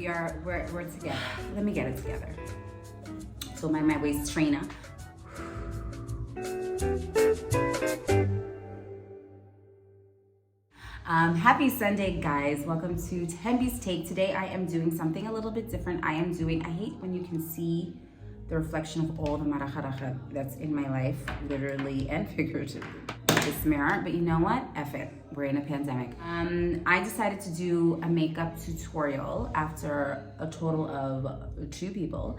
we're together. Let me get it together. So my waist trainer. Happy Sunday, guys. Welcome to Tembi's Take. Today I am doing something a little bit different. I hate when you can see the reflection of all the marajaraja that's in my life, literally and figuratively. This mirror, but you know what? F it. We're in a pandemic. I decided to do a makeup tutorial after a total of 2 people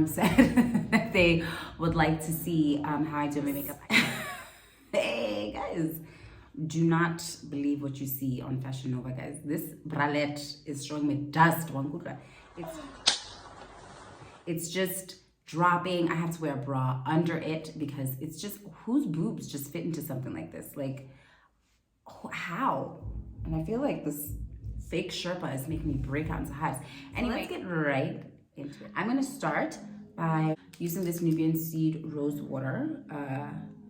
said that they would like to see how I do my makeup. Hey guys, do not believe what you see on Fashion Nova, guys. This bralette is showing me dust. It's just dropping. I have to wear a bra under it because it's just, whose boobs just fit into something like this? Like, how? And I feel like this fake Sherpa is making me break out into hives. Anyway, let's get right into it. I'm gonna start by using this Nubian Seed Rose Water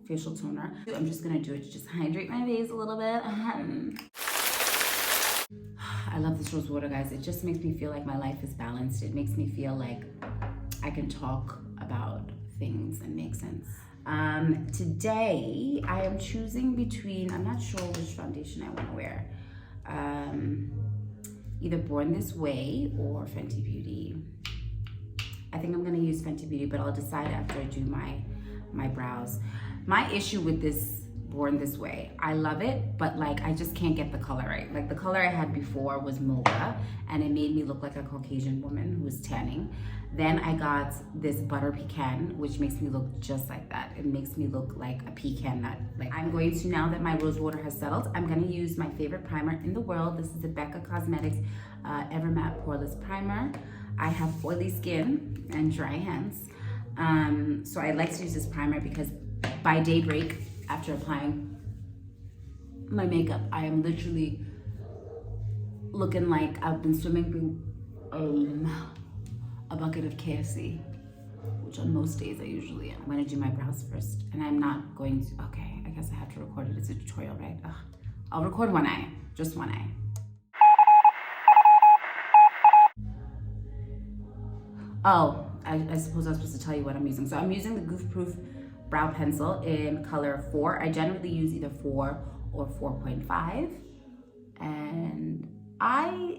facial toner. I'm just gonna do it to just hydrate my face a little bit. I love this rose water, guys. It just makes me feel like my life is balanced. It makes me feel like I can talk about things and make sense. Today, I am choosing between, I'm not sure which foundation I want to wear. Either Born This Way or Fenty Beauty. I think I'm going to use Fenty Beauty, but I'll decide after I do my brows. My issue with this Born This Way, I love it, but like I just can't get the color right. Like the color I had before was mocha and it made me look like a Caucasian woman who was tanning. Then I got this butter pecan, which makes me look just like that. It makes me look like a pecan nut. Like I'm going to, now that my rose water has settled, I'm gonna use my favorite primer in the world. This is the Becca Cosmetics Ever Matte Poreless Primer. I have oily skin and dry hands. So I like to use this primer because by daybreak, after applying my makeup, I am literally looking like I've been swimming through a bucket of KFC, which on most days I usually am. I'm gonna do my brows first, and I'm not going to, okay, I guess I have to record it as a tutorial, right? Ugh. I'll record one eye, just one eye. Oh, I suppose I was supposed to tell you what I'm using. So I'm using the Goof Proof brow pencil in color 4. I generally use either 4 or 4.5. And I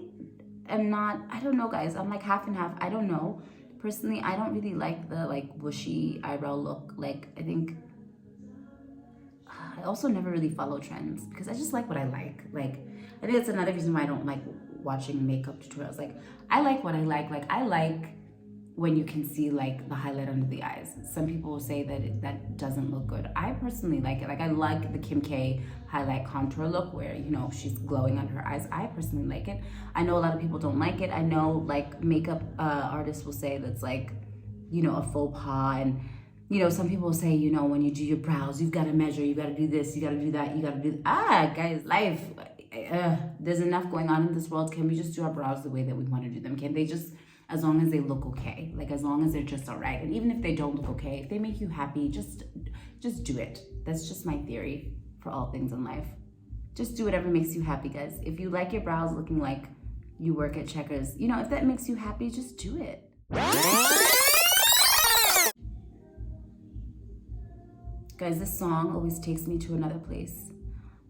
am not, I don't know, guys. I'm like half and half. I don't know. Personally, I don't really like the like bushy eyebrow look. Like, I think, I also never really follow trends because I just like what I like. Like, I think that's another reason why I don't like watching makeup tutorials. Like, I like what I like. Like, I like when you can see like the highlight under the eyes. Some people will say that that doesn't look good. I personally like it. Like I like the Kim K highlight contour look where, you know, she's glowing under her eyes. I personally like it. I know a lot of people don't like it. I know like makeup artists will say that's like, you know, a faux pas. And, you know, some people will say, you know, when you do your brows, you've got to measure, you got to do this, you got to do that, you got to do guys, life, there's enough going on in this world. Can we just do our brows the way that we want to do them? Can they just, as long as they look okay, like as long as they're just all right. And even if they don't look okay, if they make you happy, just do it. That's just my theory for all things in life. Just do whatever makes you happy, guys. If you like your brows looking like you work at Checkers, you know, if that makes you happy, just do it. Guys, this song always takes me to another place.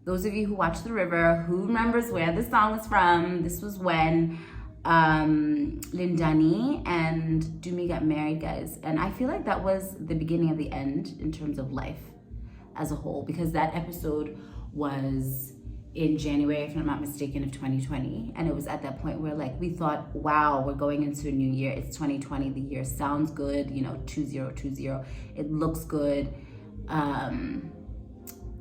Those of you who watch The River, who remembers where this song is from? This was when Lindani and Dumi got married, guys. And I feel like that was the beginning of the end in terms of life as a whole, because that episode was in January, if I'm not mistaken, of 2020. And it was at that point where like we thought, wow, we're going into a new year. It's 2020. The year sounds good, you know, 2020. It looks good.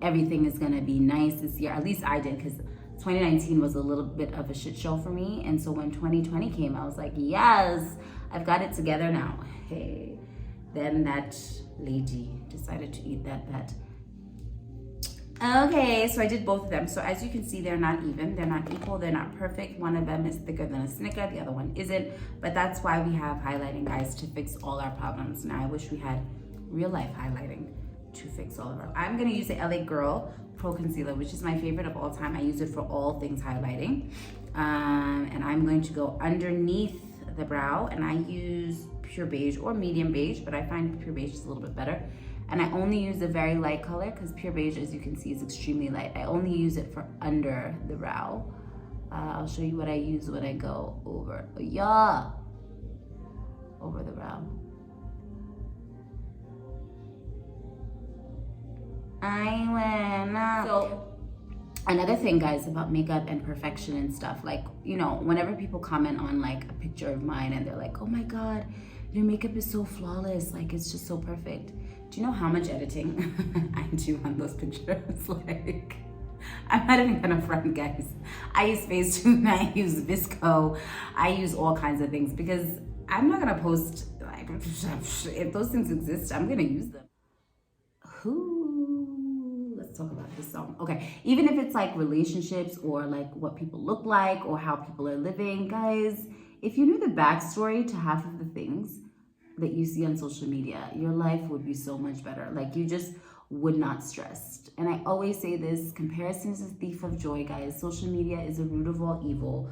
Everything is gonna be nice this year. At least I did, because 2019 was a little bit of a shit show for me. And so when 2020 came, I was like, yes, I've got it together now. Hey, then that lady decided to eat that bat. Okay, so I did both of them. So as you can see, they're not even, they're not equal, they're not perfect. One of them is thicker than a Snicker, the other one isn't. But that's why we have highlighting, guys, to fix all our problems. Now I wish we had real life highlighting to fix all of our. I'm gonna use the LA Girl Pro Concealer, which is my favorite of all time. I use it for all things highlighting. And I'm I'm going to go underneath the brow, and I use pure beige or medium beige, but I find pure beige is a little bit better. And I only use a very light color because pure beige, as you can see, is extremely light. I only use it for under the brow. I'll show you what I use when I go over, over the brow. So another thing, guys, about makeup and perfection and stuff, like, you know, whenever people comment on like a picture of mine and they're like, oh my God, your makeup is so flawless, like it's just so perfect. Do you know how much editing I do on those pictures? Like, I'm not even gonna front, guys. I use Facetune, I use Visco, I use all kinds of things because I'm not gonna post, like, if those things exist, I'm gonna use them. Let's talk about this song. Okay, even if it's like relationships or like what people look like or how people are living, guys, if you knew the backstory to half of the things that you see on social media, your life would be so much better. Like, you just would not stress. And I always say this, comparison is a thief of joy, guys. Social media is a root of all evil.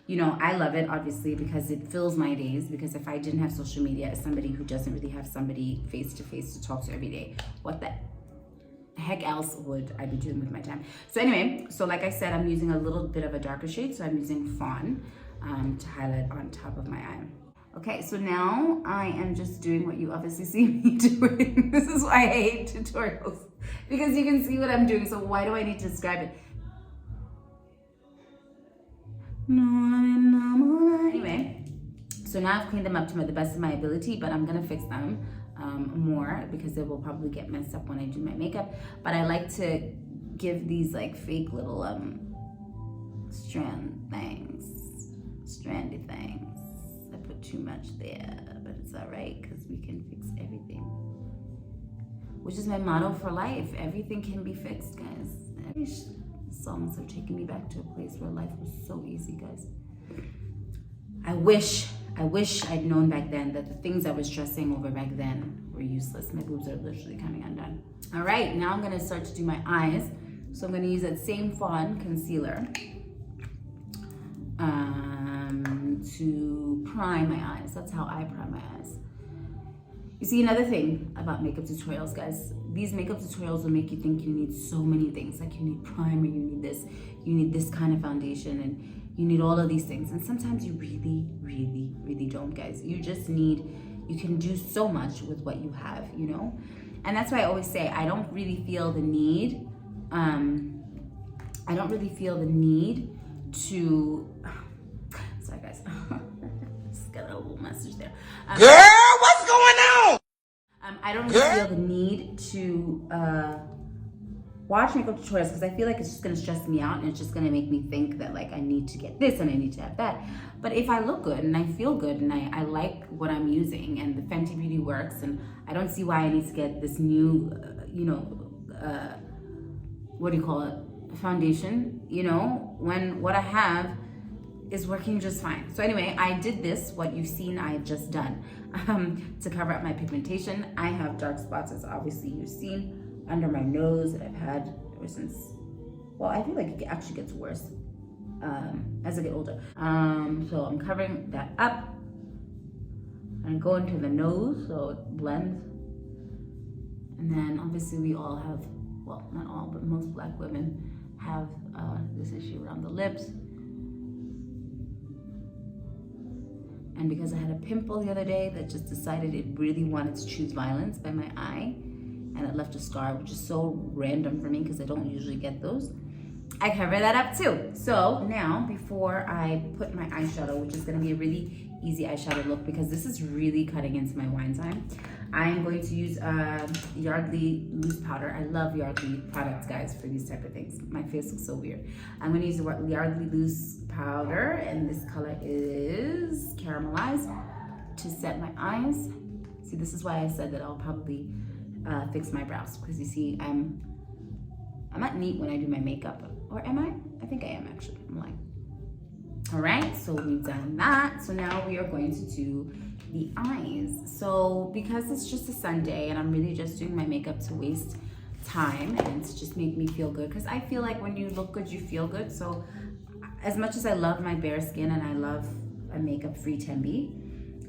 You know, I love it, obviously, because it fills my days. Because if I didn't have social media, as somebody who doesn't really have somebody face-to-face to talk to every day, what the heck else would I be doing with my time? So anyway, so like I said, I'm using a little bit of a darker shade. So I'm using Fawn to highlight on top of my eye. Okay, so now I am just doing what you obviously see me doing. This is why I hate tutorials, because you can see what I'm doing. So why do I need to describe it? Anyway, so now I've cleaned them up to the best of my ability, but I'm gonna fix them more because they will probably get messed up when I do my makeup. But I like to give these like fake little strandy things. I put too much there, but it's all right because we can fix everything. Which is my motto for life. Everything can be fixed, guys. These songs are taking me back to a place where life was so easy, guys. I wish I'd known back then that the things I was stressing over back then were useless. My boobs are literally coming undone. All right, now I'm gonna start to do my eyes. So I'm gonna use that same Fawn concealer to prime my eyes. That's how I prime my eyes. You see, another thing about makeup tutorials, guys, these makeup tutorials will make you think you need so many things. Like, you need primer, you need this kind of foundation, and you need all of these things. And sometimes you really don't, guys. You just need, you can do so much with what you have, you know? And that's why I always say, I don't really feel the need to, sorry guys, just got a little message there. Girl, what's going on? I don't really feel the need to watch makeup tutorials because I feel like it's just gonna stress me out and it's just gonna make me think that like I need to get this and I need to have that. But if I look good and I feel good and I like what I'm using and the Fenty Beauty works, and I don't see why I need to get this new, what do you call it, foundation, you know, when what I have is working just fine. So anyway, I did this, what you've seen I have just done, to cover up my pigmentation. I have dark spots, as obviously you've seen, under my nose that I've had ever since, well, I feel like it actually gets worse as I get older. So I'm covering that up and go into the nose so it blends. And then obviously we all have, well, not all, but most Black women have this issue around the lips. And because I had a pimple the other day that just decided it really wanted to choose violence by my eye, and it left a scar, which is so random for me because I don't usually get those, I cover that up too. So now, before I put my eyeshadow, which is gonna be a really easy eyeshadow look because this is really cutting into my wine time, I'm going to use Yardley loose powder. I love Yardley products, guys, for these type of things. My face looks so weird. I'm gonna use the Yardley loose powder, and this color is Caramelized, to set my eyes. See, this is why I said that I'll probably fix my brows, because you see, I'm not neat when I do my makeup, or am I? I think I am actually, I'm lying. All right, so we've done that. So now we are going to do the eyes. So because it's just a Sunday and I'm really just doing my makeup to waste time and to just make me feel good, because I feel like when you look good, you feel good. So as much as I love my bare skin and I love a makeup-free Tembi,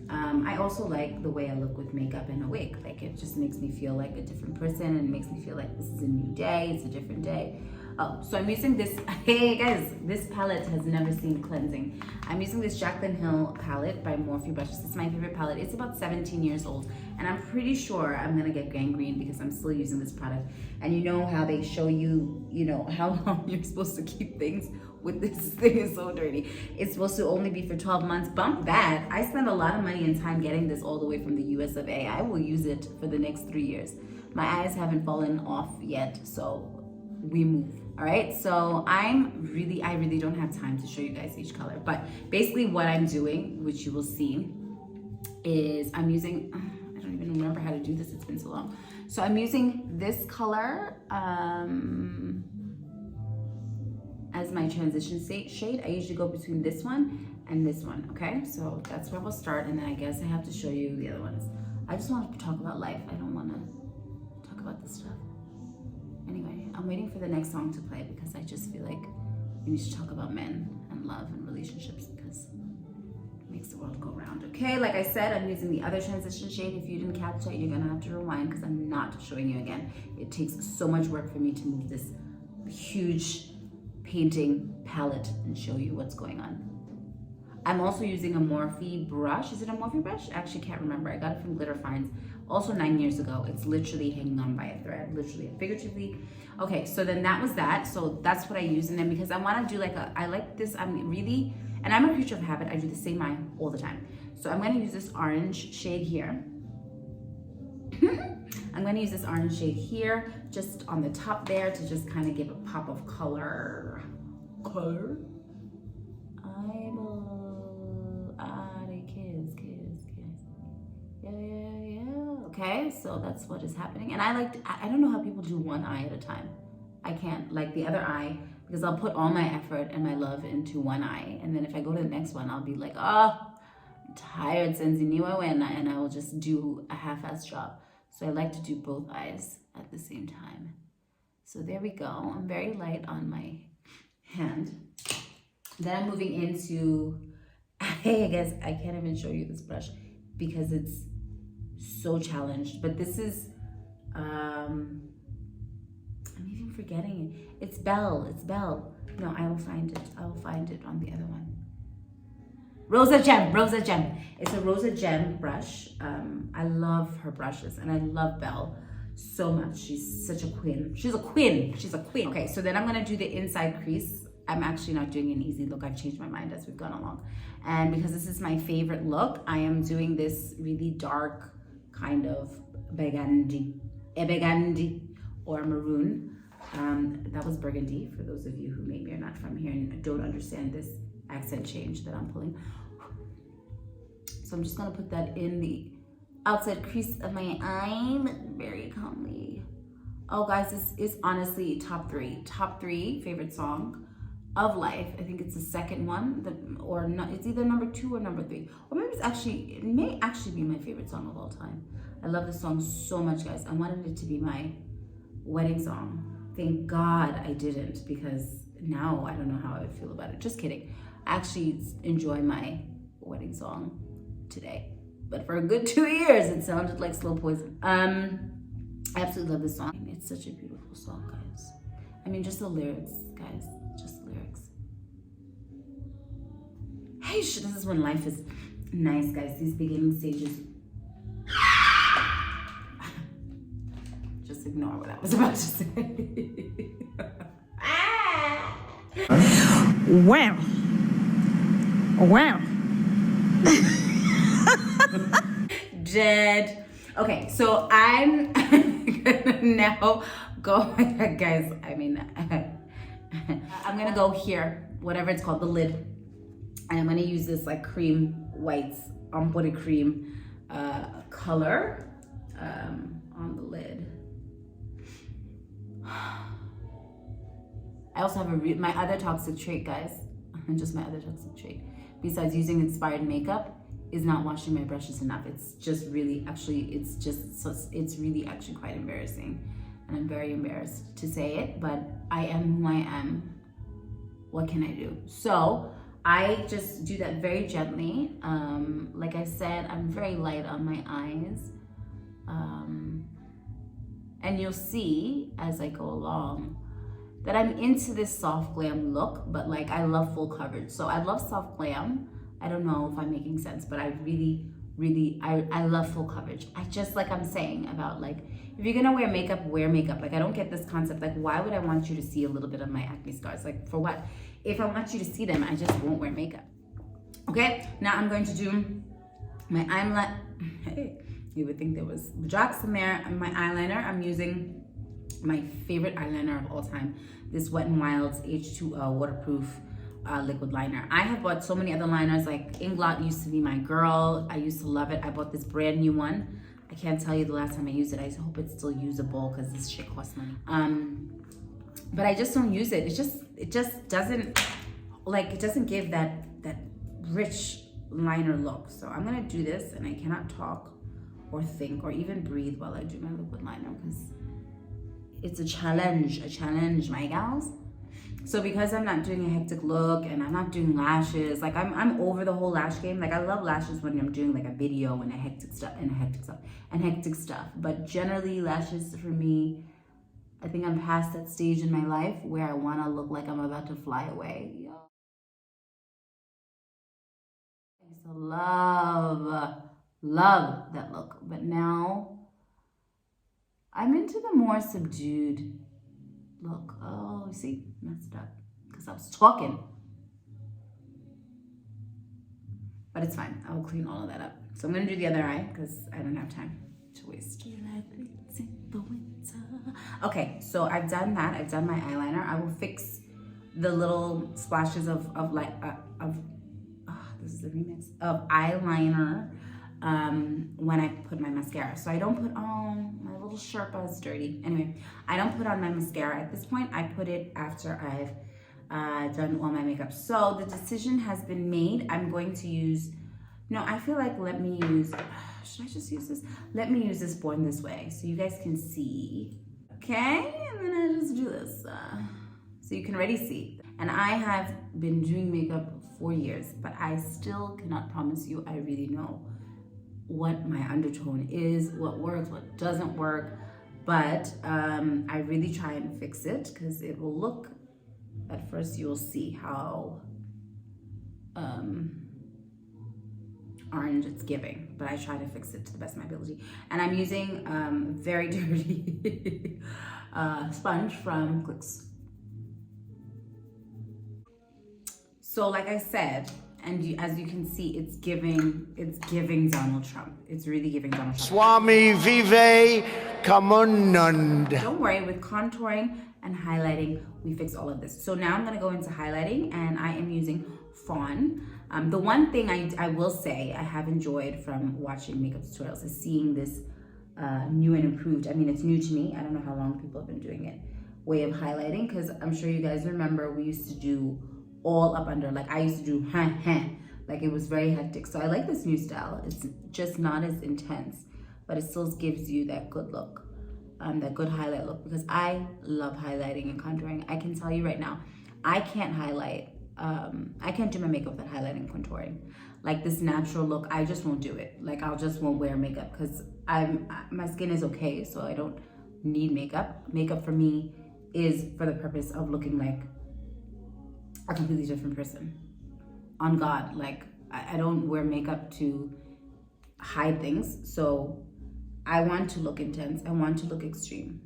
I also like the way I look with makeup and a wig. Like, it just makes me feel like a different person and it makes me feel like this is a new day, it's a different day. Oh, so I'm using this, hey guys, this palette has never seen cleansing. I'm using this Jaclyn Hill palette by Morphe Brushes. It's my favorite palette. It's about 17 years old and I'm pretty sure I'm gonna get gangrene because I'm still using this product. And you know how they show you, you know, how long you're supposed to keep things with this thing is so dirty. It's supposed to only be for 12 months. Bump that. I spent a lot of money and time getting this all the way from the US of A. I will use it for the next 3 years. My eyes haven't fallen off yet, so we move. All right, so I really don't have time to show you guys each color, but basically what I'm doing, which you will see, is I'm using, I don't even remember how to do this, it's been so long. So I'm using this color as my transition shade. I usually go between this one and this one, okay? So that's where we'll start, and then I guess I have to show you the other ones. I just want to talk about life. I don't want to talk about this stuff. Anyway, I'm waiting for the next song to play because I just feel like we need to talk about men and love and relationships because it makes the world go round. Okay, like I said, I'm using the other transition shade. If you didn't catch it, you're gonna have to rewind because I'm not showing you again. It takes so much work for me to move this huge painting palette and show you what's going on. I'm also using a Morphe brush. Is it a Morphe brush? I actually can't remember. I got it from Glitter Finds also 9 years ago. It's literally hanging on by a thread, literally and figuratively. Okay, so then that was that. So that's what I use. And then because I want to do like I like this, I'm really, and I'm a creature of habit. I do the same eye all the time. So I'm going to use this orange shade here. I'm going to use this orange shade here, just on the top there to just kind of give a pop of color. Yeah. Okay, so that's what is happening. And I don't know how people do one eye at a time. I can't, like the other eye, because I'll put all my effort and my love into one eye. And then if I go to the next one, I'll be like, oh, I'm tired, and I will just do a half-ass job. So I like to do both eyes at the same time. So there we go. I'm very light on my hand. Then I'm moving into, I guess I can't even show you this brush because it's so challenged. But this is, I'm even forgetting it. It's Belle. No, I will find it. I will find it on the other one. Rosa Gem. It's a Rosa Gem brush. I love her brushes and I love Belle so much. She's such a queen. She's a queen. Okay, so then I'm gonna do the inside crease. I'm actually not doing an easy look. I've changed my mind as we've gone along. And because this is my favorite look, I am doing this really dark kind of burgundy or maroon. That was burgundy for those of you who maybe are not from here and don't understand this accent change that I'm pulling. So I'm just gonna put that in the outside crease of my eye, very calmly. Oh guys, this is honestly top three favorite song of life. I think it's the second one, or not, it's either number 2 or number 3, or maybe it may actually be my favorite song of all time. I love this song so much, guys. I wanted it to be my wedding song. Thank God I didn't, because now I don't know how I would feel about it. Just kidding. I actually enjoy my wedding song today, but for a good 2 years it sounded like slow poison. I absolutely love this song. It's such a beautiful song, guys. I mean, just the lyrics, guys, just the lyrics. Hey, this is when life is nice, guys. These beginning stages. Just ignore what I was about to say. Wow. Dead. Okay, so I'm gonna now go, guys, I mean, I'm gonna go here, whatever it's called, the lid. And I'm gonna use this like cream whites, body cream color on the lid. I also have my other toxic trait, guys, just my other toxic trait, besides using inspired makeup, is not washing my brushes enough. It's just really, it's really actually quite embarrassing. And I'm very embarrassed to say it, but I am who I am what can I do? So I just do that very gently. Like I said, I'm very light on my eyes. And you'll see as I go along that I'm into this soft glam look, but like I love full coverage. So I love soft glam. I don't know if I'm making sense, but I really, I love full coverage. I just, like I'm saying about like, if you're gonna wear makeup, wear makeup. Like I don't get this concept, like why would I want you to see a little bit of my acne scars? Like for what? If I want you to see them, I just won't wear makeup. Okay, now I'm going to do my eyeliner. Hey, you would think there was drops in there. My eyeliner, I'm using my favorite eyeliner of all time, this Wet n Wild's H2O waterproof liquid liner. I have bought so many other liners, like Inglot used to be my girl. I used to love it. I bought this brand new one. I can't tell you the last time I used it. I hope it's still usable because this shit costs money. But I just don't use it. It just doesn't, like, it doesn't give that rich liner look. So I'm gonna do this, and I cannot talk or think or even breathe while I do my liquid liner because it's a challenge, my gals. So because I'm not doing a hectic look and I'm not doing lashes, like I'm over the whole lash game. Like I love lashes when I'm doing like a video and hectic stuff. But generally lashes for me, I think I'm past that stage in my life where I want to look like I'm about to fly away. I used to love that look, but now I'm into the more subdued look. Oh, you see, messed it up because I was talking. But it's fine. I will clean all of that up. So I'm gonna do the other eye because I don't have time to waste. Okay, so I've done that. I've done my eyeliner. I will fix the little splashes of this is the remix of eyeliner when I put my mascara. So I don't put on, my little Sherpa is dirty. Anyway, I don't put on my mascara at this point. I put it after I've done all my makeup. So the decision has been made. I'm going to use, no, I feel like let me use, should I just use this? Let me use this Born This Way so you guys can see. Okay, and then I just do this so you can already see. And I have been doing makeup for years, but I still cannot promise you I really know what my undertone is, what works, what doesn't work. But I really try and fix it because it will look, at first you will see how orange it's giving, but I try to fix it to the best of my ability. And I'm using very dirty sponge from Clicks. So like I said, and as you can see, it's giving Donald Trump. It's really giving Donald Trump. Swami Vive Kamunand. Don't worry, with contouring and highlighting, we fix all of this. So now I'm gonna go into highlighting, and I am using Fawn. The one thing I will say I have enjoyed from watching makeup tutorials is seeing this new and improved, I mean, it's new to me. I don't know how long people have been doing it, way of highlighting, because I'm sure you guys remember we used to do all up under, like I used to do like it was very hectic. So I like this new style. It's just not as intense, but it still gives you that good look, that good highlight look, because I love highlighting and contouring. I can tell you right now, I can't highlight, I can't do my makeup without highlighting and contouring. Like this natural look, I just won't do it. Like I just won't wear makeup because my skin is okay, so I don't need makeup. Makeup for me is for the purpose of looking like a completely different person. On God, like I don't wear makeup to hide things. So I want to look intense. I want to look extreme.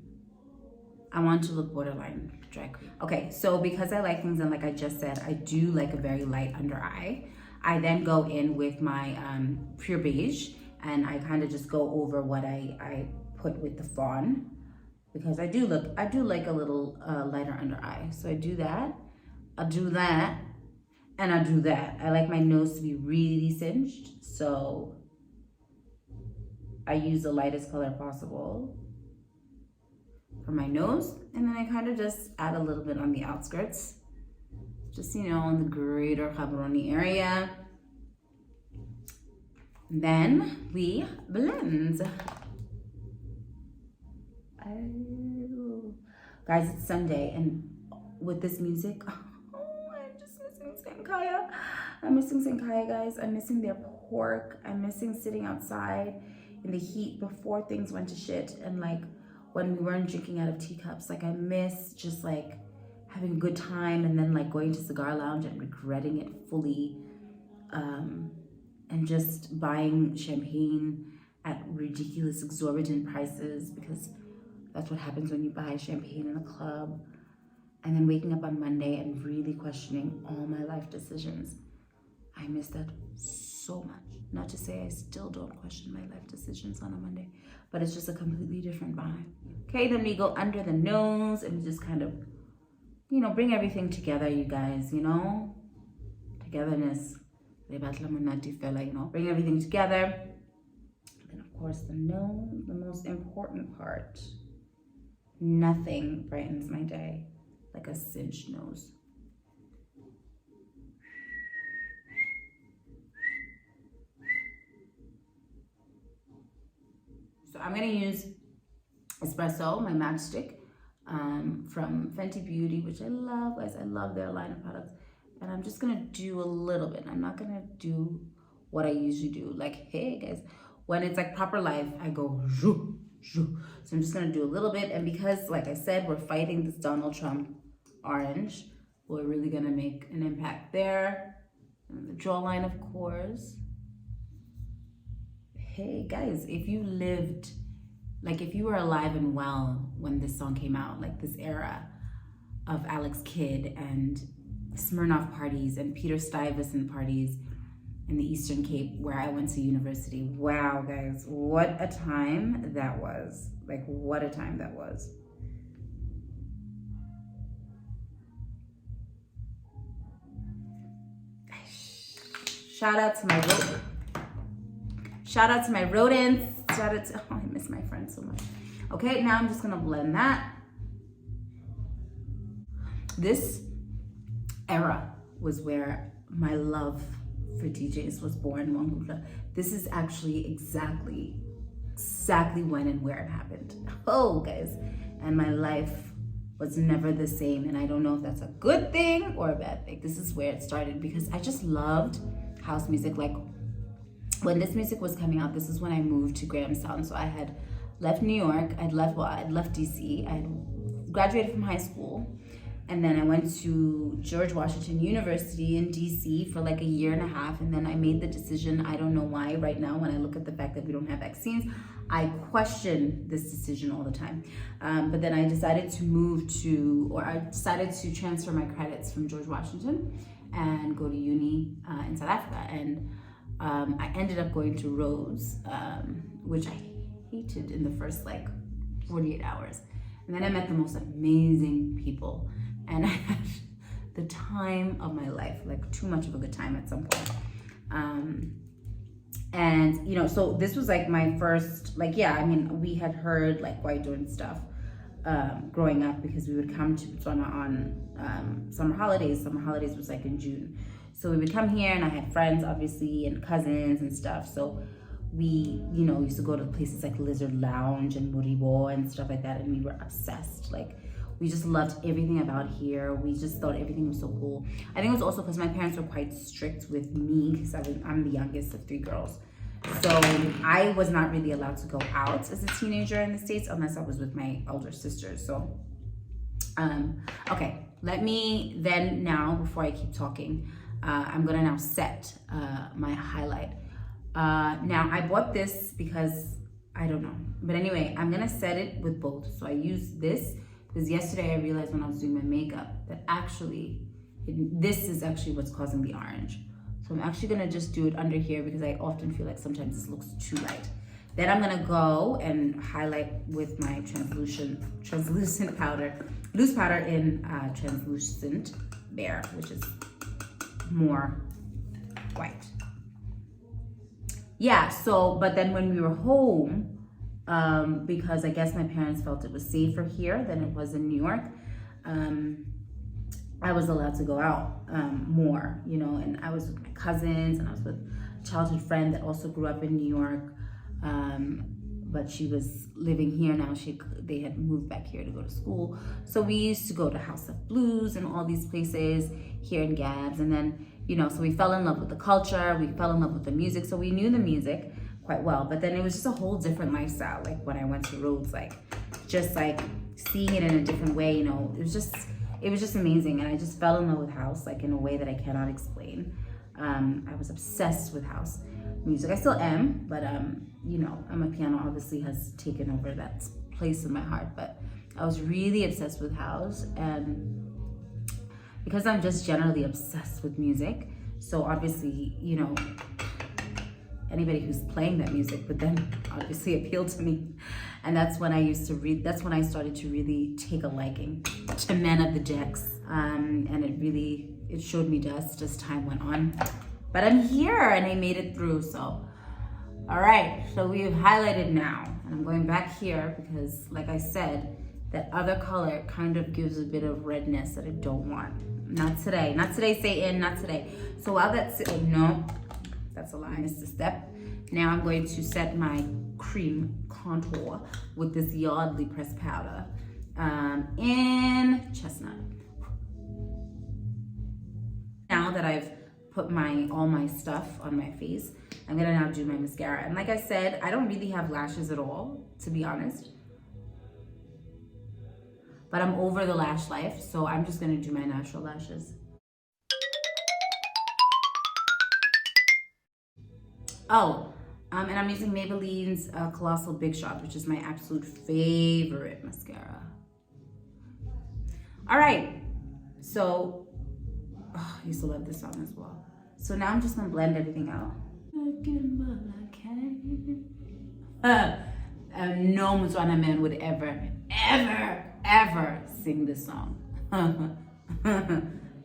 I want to look borderline drag queen. Okay, so because I like things, and like I just said, I do like a very light under eye. I then go in with my pure beige, and I kind of just go over what I put with the Fawn, because I do like a little lighter under eye. So I do that. I'll do that, and I'll do that. I like my nose to be really cinched, so I use the lightest color possible for my nose, and then I kind of just add a little bit on the outskirts, just, you know, in the greater Habaroni area. Then we blend. Oh. Guys, it's Sunday, and with this music, oh my Kaya. I'm missing St. Kaya, guys. I'm missing their pork. I'm missing sitting outside in the heat before things went to shit, and like when we weren't drinking out of teacups. Like I miss just like having a good time and then like going to cigar lounge and regretting it fully, and just buying champagne at ridiculous exorbitant prices, because that's what happens when you buy champagne in a club, and then waking up on Monday and really questioning all my life decisions. I miss that so much. Not to say I still don't question my life decisions on a Monday, but it's just a completely different vibe. Okay, then we go under the nose and just kind of, you know, bring everything together, you guys, you know? Togetherness. You know, bring everything together. And then, of course, the nose, the most important part. Nothing brightens my day like a cinched nose. So I'm gonna use Espresso, my matchstick, from Fenty Beauty, which I love, guys. I love their line of products. And I'm just gonna do a little bit. I'm not gonna do what I usually do. Like, hey guys, when it's like proper life, I go zhoo, zhoo. So I'm just gonna do a little bit. And because, like I said, we're fighting this Donald Trump orange, we're really gonna make an impact there. And the jawline, of course. Hey guys, if you lived, like if you were alive and well when this song came out, like this era of Alex Kidd and Smirnoff parties and Peter Stuyvesant parties in the Eastern Cape where I went to university. Wow, guys, what a time that was. Like, what a time that was. Shout out to my rodents. Shout out to my rodents. Shout out to, oh, I miss my friends so much. Okay, now I'm just gonna blend that. This era was where my love for DJs was born. This is actually exactly when and where it happened. Oh, guys, and my life was never the same. And I don't know if that's a good thing or a bad thing. This is where it started because I just loved house music. Like when this music was coming out, this is when I moved to Grahamstown. So I had left New York, I'd left DC, I had graduated from high school, and then I went to George Washington University in DC for like a year and a half, and then I made the decision, I don't know why, right now when I look at the fact that we don't have vaccines, I question this decision all the time. But then I decided to transfer my credits from George Washington and go to uni in South Africa. And I ended up going to Rhodes, which I hated in the first like 48 hours. And then I met the most amazing people. And I had the time of my life, like too much of a good time at some point. And, you know, so this was like my first, like, yeah, I mean, we had heard like white doing stuff growing up because we would come to Botswana on summer holidays. Summer holidays was like in June. So we would come here and I had friends, obviously, and cousins and stuff. So we, you know, used to go to places like Lizard Lounge and Moribo and stuff like that. And we were obsessed. Like, we just loved everything about here. We just thought everything was so cool. I think it was also because my parents were quite strict with me because I'm the youngest of 3 girls. So I was not really allowed to go out as a teenager in the States unless I was with my older sisters. So, okay, let me then now, before I keep talking, I'm gonna now set my highlight. Now I bought this because I don't know, but anyway, I'm gonna set it with both. So I use this because yesterday I realized when I was doing my makeup that actually this is actually what's causing the orange. So I'm actually gonna just do it under here because I often feel like sometimes this looks too light. Then I'm gonna go and highlight with my translucent powder, loose powder in translucent Bare, which is more white. Yeah, so, but then when we were home, because I guess my parents felt it was safer here than it was in New York, I was allowed to go out more, you know, and I was with my cousins and I was with a childhood friend that also grew up in New York, but she was living here now. They had moved back here to go to school. So we used to go to House of Blues and all these places here in Gabs. And then so we fell in love with the culture, we fell in love with the music, so we knew the music quite well. But then it was just a whole different lifestyle. Like when I went to Rhodes, like just like seeing it in a different way, it was just amazing. And I just fell in love with house, like in a way that I cannot explain. I was obsessed with house music. I still am, but my piano obviously has taken over that place in my heart. But I was really obsessed with house, and because I'm just generally obsessed with music, so obviously, anybody who's playing that music would then obviously appeal to me. And that's when I started to really take a liking to Men of the Jacks. And it showed me dust as time went on. But I'm here and I made it through, so. All right, so we have highlighted now. And I'm going back here because, like I said, that other color kind of gives a bit of redness that I don't want. Not today, Satan, not today. So while no, that's a lie, I missed a step. Now I'm going to set my cream contour with this Yardley pressed powder in chestnut. Now that I've put all my stuff on my face, I'm gonna now do my mascara. And like I said, I don't really have lashes at all, to be honest. But I'm over the lash life, so I'm just gonna do my natural lashes. Oh, and I'm using Maybelline's Colossal Big Shot, which is my absolute favorite mascara. All right, so, I used to love this song as well. So now I'm just gonna blend everything out. No Motswana man would ever sing this song.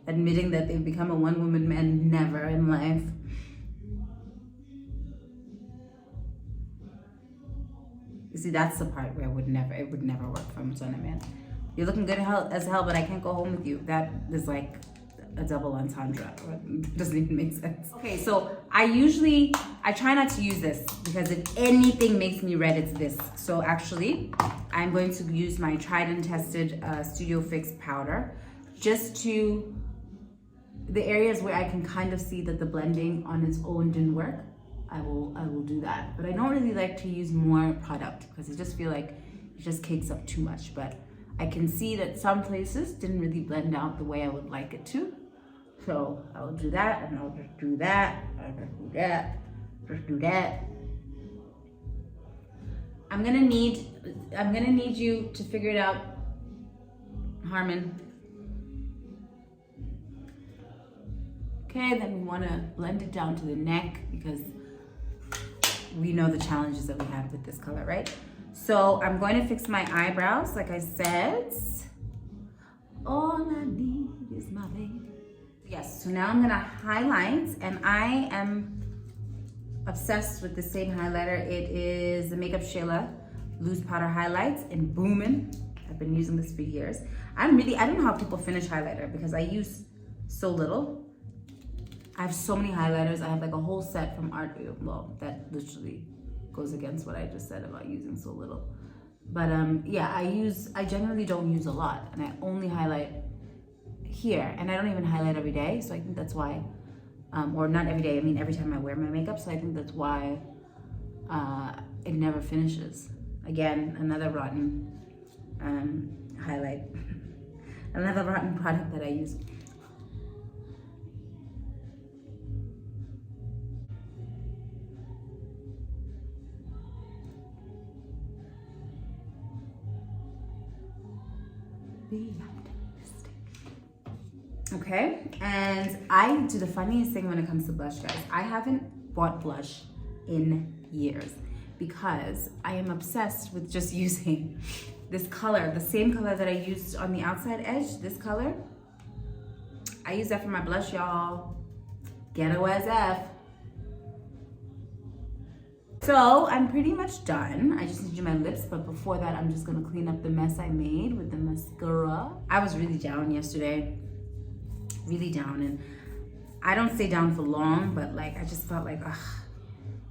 Admitting that they've become a one-woman man, never in life. You see, that's the part where it would never work for a Motswana man. You're looking good as hell, but I can't go home with you. That is like a double entendre. It doesn't even make sense. Okay, so I try not to use this because if anything makes me red, it's this. So actually, I'm going to use my tried and tested Studio Fix powder just to the areas where I can kind of see that the blending on its own didn't work. I will do that. But I don't really like to use more product because I just feel like it just cakes up too much. But I can see that some places didn't really blend out the way I would like it to. So I'll do that, and I'll just do that, I'll just do that, just do that. I'm gonna need you to figure it out, Harmon. Okay, then we wanna blend it down to the neck because we know the challenges that we have with this color, right? So I'm going to fix my eyebrows, like I said. All I need is my baby. Yes, so now I'm gonna highlight, and I am obsessed with the same highlighter. It is the Makeup Shayla Loose Powder Highlights in Boomin'. I've been using this for years. I don't know how people finish highlighter because I use so little. I have so many highlighters. I have like a whole set from Art. Well, that literally goes against what I just said about using so little. But yeah, I generally don't use a lot, and I only highlight here, and I don't even highlight every day, so I think that's why, or not every day, I mean every time I wear my makeup, so I think that's why it never finishes. Again, another rotten highlight, another rotten product that I use. Be optimistic. Okay, and I do the funniest thing when it comes to blush, guys. I haven't bought blush in years because I am obsessed with just using this color, the same color that I used on the outside edge, this color. I use that for my blush, y'all. Ghetto as F. So I'm pretty much done. I just need to do my lips, but before that, I'm just gonna clean up the mess I made with the mascara. I was really down yesterday, really down, and I don't stay down for long, but like I just felt like,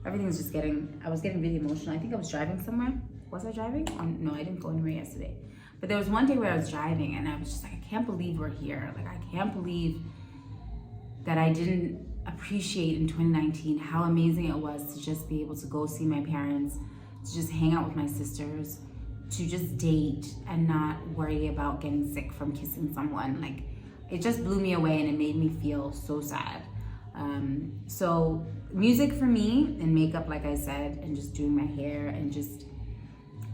everything's just I was getting really emotional. I think I was driving somewhere. Was I driving? No, I didn't go anywhere yesterday. But there was one day where I was driving and I was just like, I can't believe we're here. Like, I can't believe that I didn't appreciate in 2019, how amazing it was to just be able to go see my parents, to just hang out with my sisters, to just date and not worry about getting sick from kissing someone. Like, it just blew me away and it made me feel so sad. So music for me and makeup, like I said, and just doing my hair and just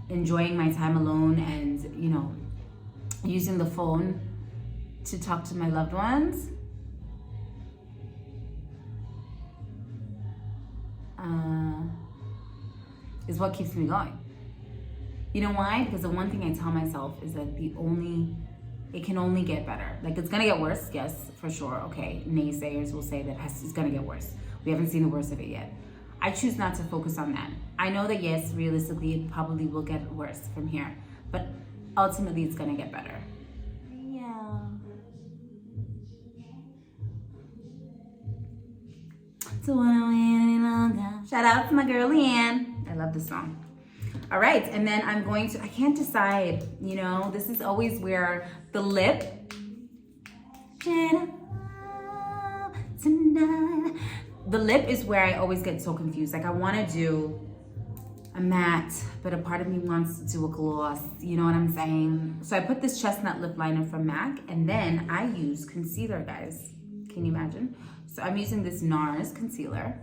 enjoying my time alone and, you know, using the phone to talk to my loved ones. Is what keeps me going. You know why? Because the one thing I tell myself is that it can only get better. Like, it's gonna get worse, yes, for sure. Okay, naysayers will say that it's gonna get worse. We haven't seen the worst of it yet. I choose not to focus on that. I know that, yes, realistically, it probably will get worse from here, but ultimately it's gonna get better. Yeah. So I don't wait any longer. Shout out to my girl Leanne. I love this song. All right, and then I'm going to, I can't decide, you know, this is always where the lip, the lip is where I always get so confused. Like, I wanna do a matte, but a part of me wants to do a gloss, you know what I'm saying? So I put this chestnut lip liner from MAC, and then I use concealer, guys. Can you imagine? So I'm using this NARS concealer.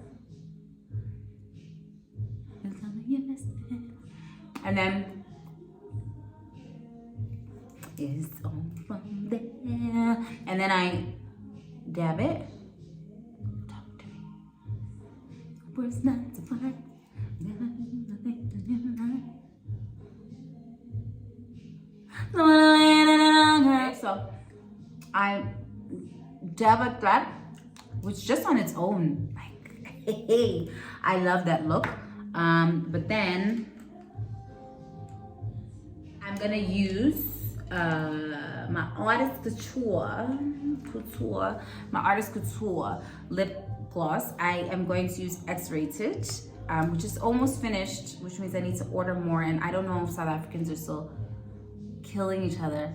And then it's all from there. And then I dab it. Talk to me. Words not to find. Okay, so I dab like that, which just on its own, like, hey, I love that look. But then I'm gonna use my Artist Couture lip gloss. I am going to use X-Rated, which is almost finished, which means I need to order more. And I don't know if South Africans are still killing each other.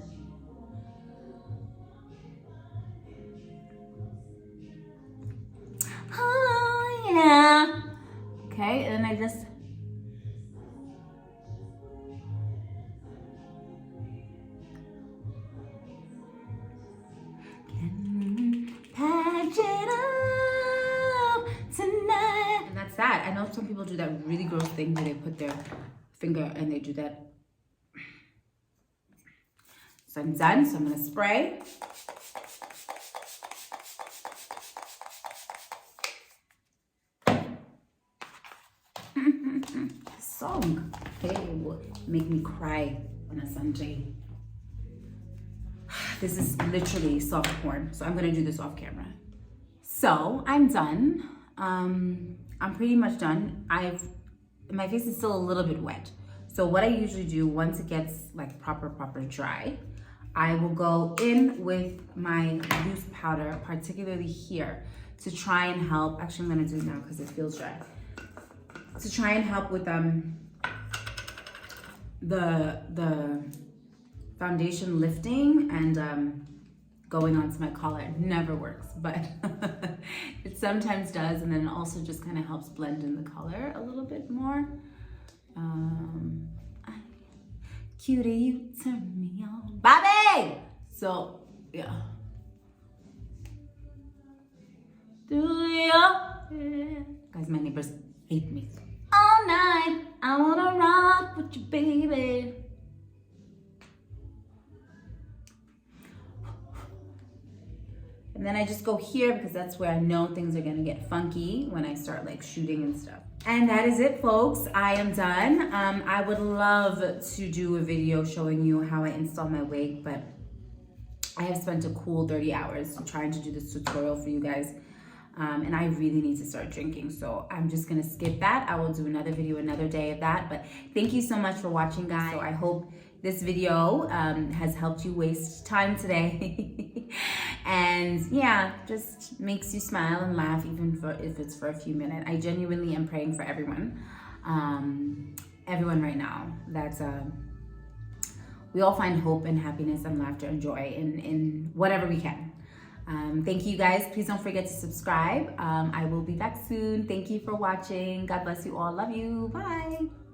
Oh yeah. Okay, and I just patch it up tonight. And that's that. I know some people do that really gross thing where they put their finger and they do that. So I'm done, so I'm gonna spray. This song, okay, will make me cry on a Sunday. This is literally soft porn, so I'm gonna do this off camera. So I'm done. I'm pretty much done. My face is still a little bit wet. So what I usually do once it gets like proper dry, I will go in with my loose powder, particularly here, to try and help. Actually, I'm gonna do it now because it feels dry. To try and help with the foundation lifting and going onto my collar. It never works, but it sometimes does, and then it also just kind of helps blend in the color a little bit more. Cutie, you turn me on, Bobby. So yeah. Guys, my neighbors hate me. All night, I wanna rock with you, baby. And then I just go here because that's where I know things are gonna get funky when I start like shooting and stuff. And that is it, folks. I am done. I would love to do a video showing you how I install my wig, but I have spent a cool 30 hours trying to do this tutorial for you guys. And I really need to start drinking, so I'm just gonna skip that. I will do another video another day of that, but thank you so much for watching, guys. So I hope this video has helped you waste time today. And yeah, just makes you smile and laugh, even if it's for a few minutes. I genuinely am praying for everyone, everyone right now, that we all find hope and happiness and laughter and joy in whatever we can. Thank you guys. Please don't forget to subscribe. I will be back soon. Thank you for watching. God bless you all. Love you. Bye.